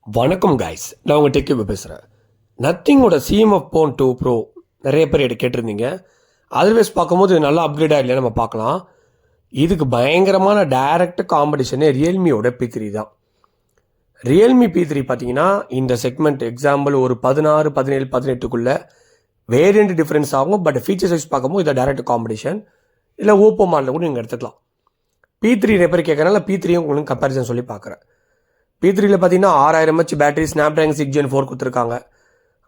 வணக்கம் கைஸ், நான் உங்கள் டெக்கியூபி பேசுகிறேன். நத்திங்கோட சிஎம்எஃப் போன் 2 ப்ரோ நிறைய பேர் எடுத்து கேட்டிருந்தீங்க. அதர்வைஸ் பார்க்கும்போது இது நல்லா அப்கிரேடாக இல்லையா நம்ம பார்க்கலாம். இதுக்கு பயங்கரமான டைரக்ட் காம்படிஷனே ரியல்மியோட P3 தான். ரியல்மி P3 பார்த்தீங்கன்னா இந்த செக்மெண்ட் எக்ஸாம்பிள் ஒரு 16, 17, 18க்குள்ளே வேரியண்ட் டிஃப்ரென்ஸ் ஆகும். பட் ஃபீச்சர் வைஸ் பார்க்கும்போது இதை டைரக்ட் காம்படிஷன் இல்லை ஓப்போ மாடலில் கூட நீங்கள் எடுத்துக்கலாம். P3 நிறைய பேர் கேட்கறனால P3யும் உங்களுக்கு கம்பேரிசன் சொல்லி பார்க்குறேன். P3ல பார்த்தீங்கன்னா 6000 mAh பேட்டரி, ஸ்னாப்ட்ராகன் 6 Gen 4 கொடுத்துருக்காங்க.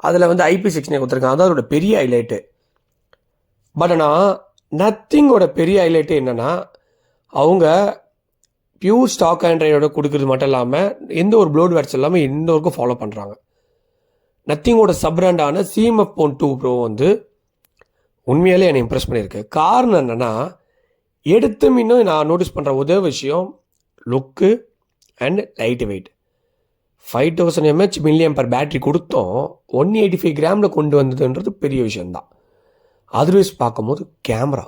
அதில் வந்து IP69 கொடுத்துருக்காங்க. அதான் அதோட பெரிய ஹைலைட்டு. பட் ஆனால் நத்திங்கோட பெரிய ஹைலைட்டு என்னென்னா, அவங்க பியூர் ஸ்டாக் ஆண்ட்ராய்டோட கொடுக்குறது மட்டும் இல்லாமல் எந்த ஒரு ப்ளோட் வேர்ட்ஸ் இல்லாமல் எந்த ஒர்க்கும் ஃபாலோ பண்ணுறாங்க. நத்திங்கோட சப் பிராண்டான சிஎம்எஃப் போன் 2 ப்ரோ வந்து உண்மையாலே என்னை இம்ப்ரெஸ் பண்ணியிருக்கு. காரணம் என்னென்னா, எடுத்து இன்னும் நான் நோட்டீஸ் பண்ணுற ஒரே விஷயம் look and light weight. 5000 mAh milliampere battery கொடுத்தோம் 185 கிராமில் கொண்டு வந்ததுன்றது பெரிய விஷயந்தான். அதர்வைஸ் பார்க்கும்போது கேமரா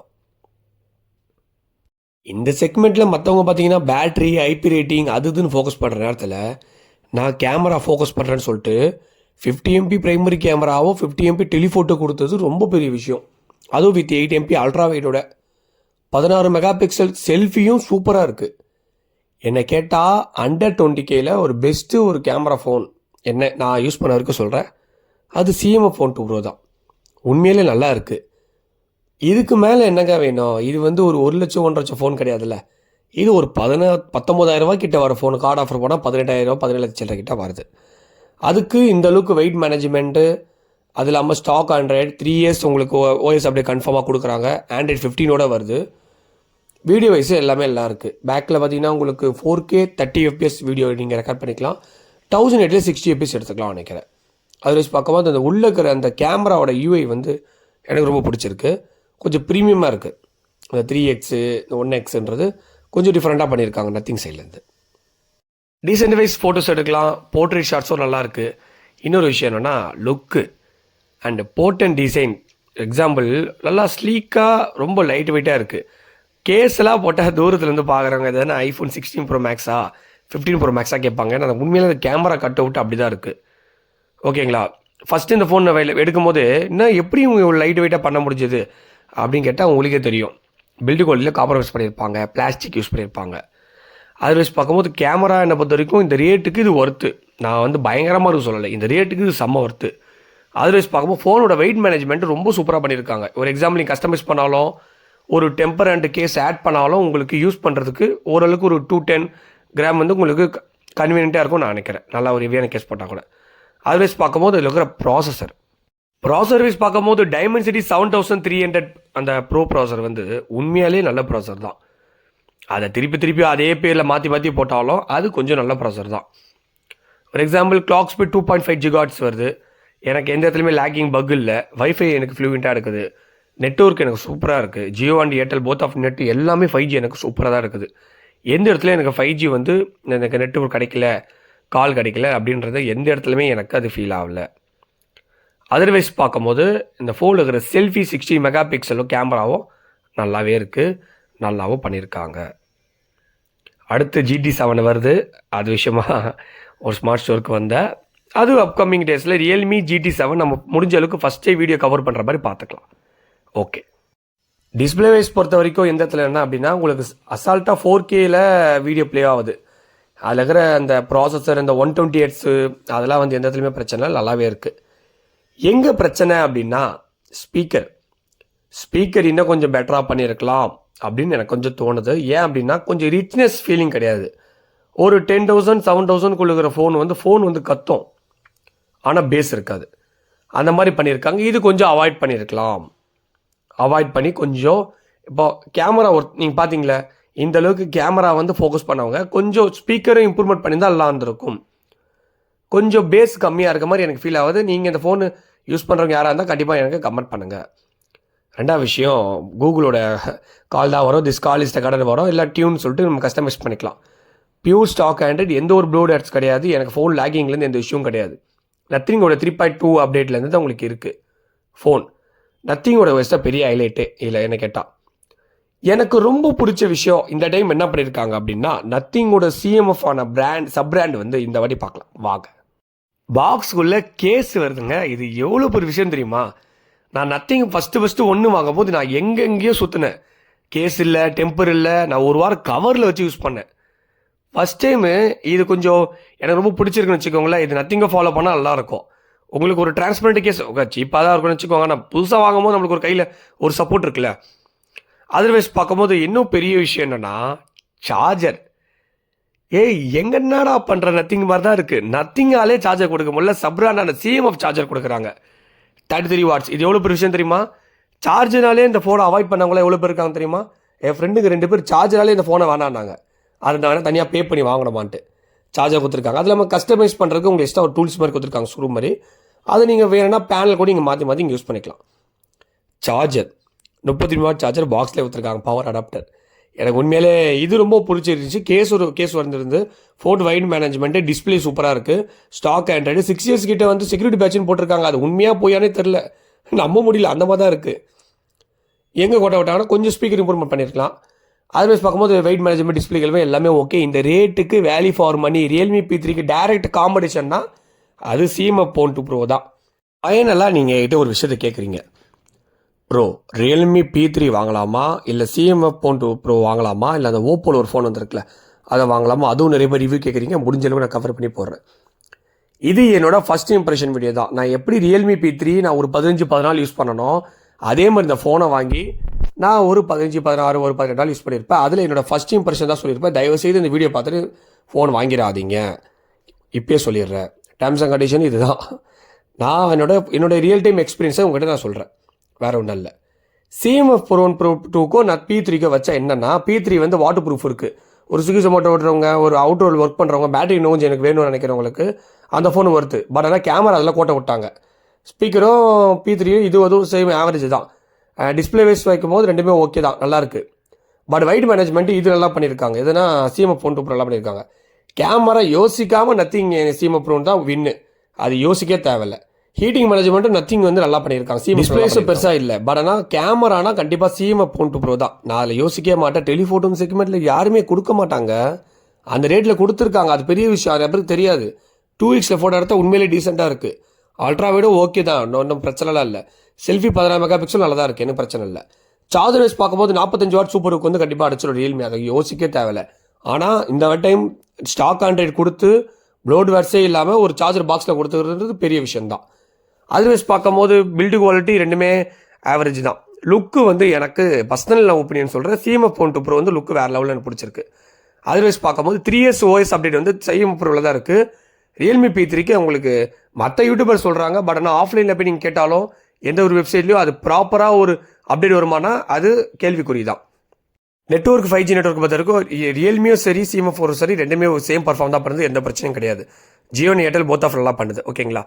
இந்த செக்மெண்ட்டில் மற்றவங்க பார்த்தீங்கன்னா பேட்ரி, ஐபி ரேட்டிங் அது இதுன்னு ஃபோக்கஸ் பண்ணுற நேரத்தில் நான் கேமரா ஃபோக்கஸ் பண்ணுறேன்னு சொல்லிட்டு 50 MP ப்ரைமரி கேமராவும் 50 MP டெலிஃபோட்டோ கொடுத்தது ரொம்ப பெரிய விஷயம். அதுவும் வித் 8 MP அல்ட்ரா வைடோட 16 மெகா பிக்சல் செல்ஃபியும் சூப்பராக இருக்குது. என்னை கேட்டால் அண்டர் 20Kல ஒரு பெஸ்ட்டு ஒரு கேமரா ஃபோன் என்ன நான் யூஸ் பண்ண வரைக்கும் சொல்கிறேன், அது சிஎம்எஃப் போன் 2 ப்ரோ தான். உண்மையிலே நல்லா இருக்குது. இதுக்கு மேலே என்னங்க வேணும்? இது வந்து ஒரு 1 லட்சம் 1.5 லட்சம் ஃபோன் கிடையாதுல்ல. இது ஒரு 19,000 கிட்ட வர ஃபோன் கார்டு ஆஃபர் போனால் 18,000 17 லட்சம் கிட்ட வருது. அதுக்கு இந்த அளவுக்கு வெயிட் மேனேஜ்மெண்ட்டு, அது இல்லாமல் ஸ்டாக் ஆண்ட்ராய்டு 3 இயர்ஸ் உங்களுக்கு ஓஎஸ் அப்படியே கன்ஃபார்மாக கொடுக்குறாங்க. ஆண்ட்ராய்டு 15 வருது. வீடியோ வைஸு எல்லாமே எல்லாம் இருக்குது. பேக்கில் பார்த்தீங்கன்னா உங்களுக்கு 4K 30 FPS வீடியோ நீங்கள் ரெக்கார்ட் பண்ணிக்கலாம். 1080 60 FPS எடுத்துக்கலாம் நினைக்கிறேன். அது வச்சு பார்க்கும்போது அந்த உள்ளே இருக்கிற அந்த கேமராவோட யூஐ வந்து எனக்கு ரொம்ப பிடிச்சிருக்கு. கொஞ்சம் ப்ரீமியமாக இருக்குது. அந்த 3X இந்த 1Xன்றது கொஞ்சம் டிஃப்ரெண்ட்டாக பண்ணியிருக்காங்க நத்திங் சைட்லேருந்து. டீசென்ட் வைஸ் ஃபோட்டோஸ் எடுக்கலாம். போர்ட்ரேட் ஷாட்ஸும் நல்லாயிருக்கு. இன்னொரு விஷயம் என்னென்னா லுக்கு அண்ட் போர்ட்டன் டிசைன். எக்ஸாம்பிள் நல்லா ஸ்லீக்காக ரொம்ப லைட் வெயிட்டாக இருக்குது. கேஸ்லாம் போட்டால் தூரத்துலேருந்து பார்க்குறாங்க. இது என்ன ஐஃபோன் 16 ப்ரோ மேக்ஸா 15 ப்ரோ மேக்ஸாக கேட்பாங்க. ஏன்னா அந்த உண்மையில அந்த கேமரா கட் அவுட் அப்படி தான் இருக்குது. ஓகேங்களா? ஃபஸ்ட்டு இந்த ஃபோன் எடுக்கும்போது இன்னும் எப்படி இவங்க லைட் வெயிட்டாக பண்ண முடிஞ்சது அப்படின்னு கேட்டால் உங்களுக்கே தெரியும். பில்டு குவாலிட்டியில் காம்ப்ரமைஸ் பண்ணியிருப்பாங்க, பிளாஸ்டிக் யூஸ் பண்ணியிருப்பாங்க. அது வச்சு பார்க்கும்போது கேமரா என்னை பொறுத்த வரைக்கும் இந்த ரேட்டுக்கு இது ஒர்த்து. நான் வந்து பயங்கரமாக இருக்கும் சொல்லலை, இந்த ரேட்டுக்கு இது செம்ம ஒர்த்து. அது வச்சு பார்க்கும்போது ஃபோனோட வெயிட் மேனேஜ்மெண்ட் ரொம்ப சூப்பராக பண்ணியிருக்காங்க. ஒரு எக்ஸாம்பிள் நீங்கள் கஸ்டமைஸ் பண்ணாலும் ஒரு டெம்பர் அண்ட் கேஸ் ஆட் பண்ணாலும் உங்களுக்கு யூஸ் பண்ணுறதுக்கு ஓரளவுக்கு ஒரு 210 கிராம் வந்து உங்களுக்கு கன்வீனியண்ட்டாக இருக்கும் நான் நினைக்கிறேன். நல்லா ஒரு ஹெவியான கேஸ் போட்டால் கூட. அதர்வைஸ் பார்க்கும்போது இதில் இருக்கிற ப்ராசஸர் வைஸ் பார்க்கும்போது டைமென்சிட்டி 7300 அந்த ப்ரோ ப்ராசஸர் வந்து உண்மையாலே நல்ல ப்ராசஸர் தான். அதை திருப்பி அதே பேரில் மாற்றி போட்டாலும் அது கொஞ்சம் நல்ல ப்ராசஸர் தான். ஒரு எக்ஸாம்பிள் கிளாக் ஸ்பீட் 2.5 GHz வருது. எனக்கு எந்த இடத்துலையுமே லேக்கிங் பக் இல்லை. வைஃபை எனக்கு ஃப்ளூயண்ட்டாக இருக்குது. நெட்வொர்க் எனக்கு சூப்பராக இருக்குது. Jio and Airtel both of net எல்லாமே 5G எனக்கு சூப்பராக தான் இருக்குது. எந்த இடத்துல எனக்கு 5G வந்து எனக்கு நெட்வொர்க் கிடைக்கல, கால் கிடைக்கல அப்படின்றது எந்த இடத்துலையுமே எனக்கு அது ஃபீல் ஆகலை. அதர்வைஸ் பார்க்கும்போது இந்த ஃபோனில் இருக்கிற செல்ஃபி 60 மெகா பிக்சலும் கேமராவும் நல்லாவே இருக்குது, நல்லாவும் பண்ணியிருக்காங்க. அடுத்து GT7 வருது. அது விஷயமா ஒரு ஸ்மார்ட் ஸ்டோருக்கு வந்தேன். அது அப்கமிங் டேஸில் ரியல்மி GT7 நம்ம முடிஞ்ச அளவுக்கு ஃபஸ்ட்டே வீடியோ கவர் பண்ணுற மாதிரி பார்த்துக்கலாம். ஓகே, டிஸ்பிளே வைஸ் பொறுத்த வரைக்கும் எந்த இடத்துல என்ன அப்படின்னா உங்களுக்கு அசால்ட்டாக 4Kல வீடியோ ப்ளே ஆகுது. அதில் இருக்கிற அந்த ப்ராசஸர் இந்த 120Hz அதெல்லாம் வந்து எந்த இடத்துலையுமே பிரச்சனை நல்லாவே இருக்குது. எங்கே பிரச்சனை அப்படின்னா ஸ்பீக்கர் இன்னும் கொஞ்சம் பெட்டராக பண்ணியிருக்கலாம் அப்படின்னு எனக்கு கொஞ்சம் தோணுது. ஏன் அப்படின்னா கொஞ்சம் ரிச்னஸ் ஃபீலிங் கிடையாது. ஒரு 10,000 7,000 இருக்கிற ஃபோன் வந்து கத்தும், ஆனால் பேஸ் இருக்காது. அந்த மாதிரி பண்ணியிருக்காங்க. இது கொஞ்சம் அவாய்ட் பண்ணி கொஞ்சம் இப்போ கேமரா நீங்கள் பார்த்தீங்களே இந்த அளவுக்கு கேமரா வந்து ஃபோக்கஸ் பண்ணவங்க கொஞ்சம் ஸ்பீக்கரும் இம்ப்ரூவ்மெண்ட் பண்ணியிருந்தால் நல்லா இருந்திருக்கும். கொஞ்சம் பேஸ் கம்மியாக இருக்க மாதிரி எனக்கு ஃபீல் ஆகுது. நீங்கள் இந்த ஃபோனு யூஸ் பண்ணுறவங்க யாராக இருந்தால் கண்டிப்பாக எனக்கு கமெண்ட் பண்ணுங்கள். ரெண்டாவது விஷயம், கூகுளோட கால் தான் வரும். திஸ் கால் இஸ் த கடன் வரும், இல்லை டியூன் சொல்லிட்டு நம்ம கஸ்டமைஸ் பண்ணிக்கலாம். பியூர் ஸ்டாக் ஆண்ட்ராய்டு, எந்த ஒரு ப்ளோட் ஆட்ஸ் கிடையாது. எனக்கு ஃபோன் லேக்கிங்லேருந்து எந்த இஷ்யூவும் கிடையாது. நத்திங்கோட 3.2 அப்டேட்லேருந்து தான் உங்களுக்கு இருக்குது ஃபோன். நத்திங்கோட வயசு தான் பெரிய ஹைலைட்டே இல்லை என்ன கேட்டால். எனக்கு ரொம்ப பிடிச்ச விஷயம் இந்த டைம் என்ன பண்ணியிருக்காங்க அப்படின்னா, நத்திங்கோட சிஎம்எஃப் ஆன சப் பிராண்ட் வந்து இந்த வாட்டி பார்க்கலாம் வாங்க. பாக்ஸ்க்குள்ள கேஸ் வருதுங்க. இது எவ்வளோ பெரிய விஷயம் தெரியுமா? நான் நத்திங் ஃபஸ்ட்டு ஒன்று வாங்கும்போது நான் எங்கெங்கேயோ சுற்றினேன். கேஸ் இல்லை, டெம்பர் இல்லை. நான் ஒரு வாரம் கவரில் வச்சு யூஸ் பண்ணேன். ஃபஸ்ட் டைமு இது கொஞ்சம் எனக்கு ரொம்ப பிடிச்சிருக்குன்னு வச்சுக்கோங்களேன். இது நத்திங்கை ஃபாலோ பண்ணால் நல்லாயிருக்கும். உங்களுக்கு ஒரு டிரான்ஸ்பரண்ட் கேஸ் சீப்பாக தான் இருக்கும்னு வச்சுக்கோங்க. நான் புதுசாக வாங்கும்போது நம்மளுக்கு ஒரு கையில் ஒரு சப்போர்ட் இருக்குல்ல. அதர்வைஸ் பார்க்கும்போது இன்னும் பெரிய விஷயம் என்னென்னா சார்ஜர். என்னடா பண்ணுற நத்திங் மாதிரி தான் இருக்குது. நத்திங்காலே சார்ஜர் கொடுக்க முடியல. சப்ராண்டான சிஎம்எஃப் சார்ஜர் கொடுக்குறாங்க 33 வாட்ஸ். இது எவ்வளோ பெரிய விஷயம் தெரியுமா? சார்ஜர்னாலே இந்த ஃபோனை அவாய்ட் பண்ணவங்களா எவ்வளோ பேர் இருக்காங்க தெரியுமா? என் ஃப்ரெண்டுக்கு 2 பேர் சார்ஜராலே இந்த ஃபோனை வேணான்னாங்க. அதை நான் தனியாக பே பண்ணி வாங்கணுமான்ட்டு சார்ஜர் கொடுத்துருக்காங்க. அது இல்லாமல் கஸ்டமைஸ் பண்ணுறதுக்கு உங்களுக்கு எக்ஸ்ட்ரா ஒரு டூல்ஸ் மாதிரி கொடுத்துருக்காங்க, ஸ்க்ரூ மாதிரி. அதை நீங்கள் வேணும்னா பேனல் கூட நீங்கள் மாற்றி இங்கே யூஸ் பண்ணிக்கலாம். சார்ஜர் 33 வாட் சார்ஜர் பாக்ஸில் கொடுத்துருக்காங்க, பவர் அடாப்டர். எனக்கு உண்மையிலே இது ரொம்ப பிடிச்சிருந்துச்சு. கேஸ் வந்துருந்து ஃபோர்ட் வைட் மேனேஜ்மெண்ட்டு, டிஸ்பிளே சூப்பராக இருக்குது. ஸ்டாக் ஆண்ட்ராய்டு 6 இயர்ஸ் கிட்ட வந்து செக்யூரிட்டி பேட்ச்னு போட்டிருக்காங்க. அது உண்மையாக போயானே தெரில, நம்ப முடியல. அந்த மாதிரி தான் இருக்குது. எங்கே கோட்டை விட்டாங்கன்னா கொஞ்சம் ஸ்பீக்கர் இம்ப்ரூவ்மெண்ட் பண்ணியிருக்கலாம். அதர்வைஸ் பார்க்கும்போது வெயிட் மேனேஜ்மெண்ட், டிஸ்பிளேகளுமே எல்லாமே ஓகே. இந்த ரேட்டுக்கு வேல்யூ ஃபார் மணி. ரியல்மி P3க்கு டேரக்ட் காம்படிஷன்னா அது சிஎம்எஃப் Phone 2 Pro தான். ஃபைனலாக நீங்கள் கிட்ட ஒரு விஷயத்தை கேட்குறீங்க, ப்ரோ ரியல்மி P3 வாங்கலாமா, இல்லை சிஎம்எஃப் Phone 2 Pro வாங்கலாமா, இல்லை அந்த ஓப்போவில் ஒரு ஃபோன் வந்துருக்குல்ல அதை வாங்கலாமா? அதுவும் நிறைய பேர் ரிவ்யூ கேட்குறீங்க. முடிஞ்ச அளவுக்கு நான் கவர் பண்ணி போடுறேன். இது என்னோட ஃபர்ஸ்ட் இம்ப்ரெஷன் வீடியோ தான். நான் எப்படி ரியல்மி P3 நான் ஒரு 15-14 யூஸ் பண்ணணும், அதே மாதிரி இந்த ஃபோனை வாங்கி நான் ஒரு 15-16 ஒரு 18 நாள் யூஸ் பண்ணியிருப்பேன். அதில் என்னோட ஃபர்ஸ்ட் இம்ப்ரெஷன் தான் சொல்லியிருப்பேன். தயவுசெய்து இந்த வீடியோ பார்த்துட்டு ஃபோன் வாங்கிடாதீங்க, இப்பயே சொல்லிடுறேன். டேர்ம்ஸ் அண்ட் கண்டிஷன் இதுதான். நான் என்னோட ரியல் டைம் எக்ஸ்பீரியன்ஸை உங்கள்கிட்ட நான் சொல்கிறேன், வேறு ஒன்றும் இல்லை. சிஎம்எஃப் Phone 2க்கோ நான் P3க்கோ வச்சா என்னென்னா, P3 வந்து வாட்டர் ப்ரூஃப் இருக்குது. ஒரு ஸ்விக்கி ஜொமேட்டோ ஓட்டுறவங்க, ஒரு அவுட்டோர் ஒர்க் பண்ணுறவங்க, பேட்டரி இன்னும் கொஞ்சம் எனக்கு வேணும்னு நினைக்கிறவங்களுக்கு அந்த ஃபோன் வருது. பட் ஆனால் கேமரா அதில் கோட்டை விட்டாங்க. ஸ்பீக்கரும் P3 அதுவும் சேம் ஆவரேஜ் தான். டிஸ்பிளே வைஸ் வைக்கும் போது ரெண்டுமே ஓகே தான், நல்லாயிருக்கு. பட் வைட் மேனேஜ்மெண்ட் இது நல்லா பண்ணியிருக்காங்க. எதுனா சிஎம்எஃப் Phone 2 Pro நல்லா பண்ணியிருக்காங்க. கேமரா யோசிக்காமல் நத்திங் சிஎம்எஃப் Pro தான் வின்னு, அது யோசிக்கவே தேவையில்லை. ஹீட்டிங் மேனேஜ்மெண்ட்டும் நத்திங் வந்து நல்லா பண்ணியிருக்காங்க. டிஸ்பிளேஸும் பெருசாக இல்லை. பட் ஆனால் கேமரானா கண்டிப்பாக சிஎம்எஃப் Phone 2 Pro தான். நான் அதில் யோசிக்கவே மாட்டேன். டெலிஃபோட்டோ செக்மெண்ட்டில் யாருமே கொடுக்க மாட்டாங்க, அந்த ரேட்டில் கொடுத்துருக்காங்க. அது பெரிய விஷயம், அது எப்படிக்கு தெரியாது. 2 weeks ஃபோட்டோ எடுத்தால் உண்மையிலே டீசெண்டாக இருக்குது. அல்ட்ரா வைடும் ஓகே தான், ஒன்றும் பிரச்சனைலாம் இல்லை. செல்ஃபி 16 மெகா பிக்சல் நல்லா தான் இருக்குது, எனக்கு பிரச்சனை இல்லை. சார்ஜர் வைஸ் பார்க்கும்போது 45 வாட் சூப்பருக்கு வந்து கண்டிப்பாக அடிச்சிடும் ரியல்மி, அதை யோசிக்கவே தேவையில்லை. ஆனால் இந்த டைம் ஸ்டாக் ஆண்ட்ராய்டு கொடுத்து ப்ளோட் வேர்ஸே இல்லாமல் ஒரு சார்ஜர் பாக்ஸில் கொடுத்துக்கிறது பெரிய விஷயம்தான். அதர்வைஸ் பார்க்கும்போது பில்டு குவாலிட்டி ரெண்டுமே ஆவரேஜ் தான். லுக்கு வந்து எனக்கு பர்சனல் ஒப்பீனியன் சொல்கிறேன், சிஎம்எஃப் Phone 2 Pro வந்து லுக்கு வேறு லெவலில் எனக்கு பிடிச்சிருக்கு. அதர்வைஸ் பார்க்கும்போது 3 years OS அப்டேட் வந்து சிஎம்எஃப் Proவில் தான் இருக்குது. ரியல்மி P3க்கு உங்களுக்கு மற்ற யூடியூபர் சொல்கிறாங்க. பட் ஆனால் ஆஃப்லைனில் போய் நீங்கள் கேட்டாலும் எந்த ஒரு வெப்சைட்லையும் அது ப்ராப்பராக ஒரு அப்டேட் வருமானா அது கேள்விக்குறி தான். நெட்ஒர்க் 5G நெட்ஒர்க் பார்த்த வரைக்கும் ரியல்மியும் சரி சிஎம்எஃப் Phone சரி ரெண்டுமே சேம் பர்ஃபார்ம் தான் பண்ணுது, எந்த பிரச்சனையும் கிடையாது. ஜியோ ஏர்டெல் போத் ஆஃப் நல்லா பண்ணுது, ஓகேங்களா?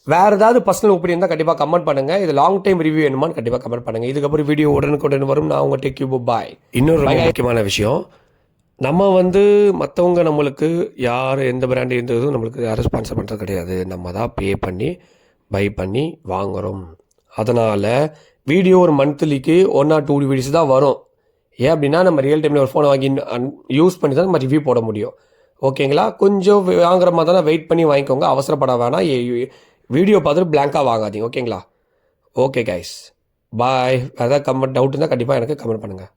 வேறு ஏதாவது பர்சனல் ஒப்பீனியன் தான் கண்டிப்பாக கமெண்ட் பண்ணுங்கள். இது லாங் டைம் ரிவ்யூ வேணுமான்னு கண்டிப்பாக கமெண்ட் பண்ணுங்கள். இதுக்கப்புறம் வீடியோ உடனுக்குடன் வரும். நான் உங்கள் டேக் யூ பாய். இன்னொரு முக்கியமான விஷயம், நம்ம வந்து மற்றவங்க நம்மளுக்கு யார் எந்த பிராண்டு இருந்ததும் நம்மளுக்கு யாரும் ஸ்பான்சர் பண்ணுறது கிடையாது. நம்ம தான் பே பண்ணி பை பண்ணி வாங்குகிறோம். அதனால் வீடியோ ஒரு மந்த்லிக்கு 1 or 2 வீடியோஸ் தான் வரும். ஏன் அப்படின்னா நம்ம ரியல் டைமில் ஒரு ஃபோனை வாங்கி யூஸ் பண்ணி தான் நம்ம ரிவ்யூ போட முடியும், ஓகேங்களா? கொஞ்சம் வாங்குற மாதிரி தான் வெயிட் பண்ணி வாங்கிக்கோங்க, அவசரப்பட வேணாம். வீடியோ பார்த்துட்டு பிளாங்காக வாங்காதீங்க, ஓகேங்களா? ஓகே கைஸ், பாய். வேறு ஏதாவது டவுட் இருந்தால் கண்டிப்பாக எனக்கு கமெண்ட் பண்ணுங்கள்.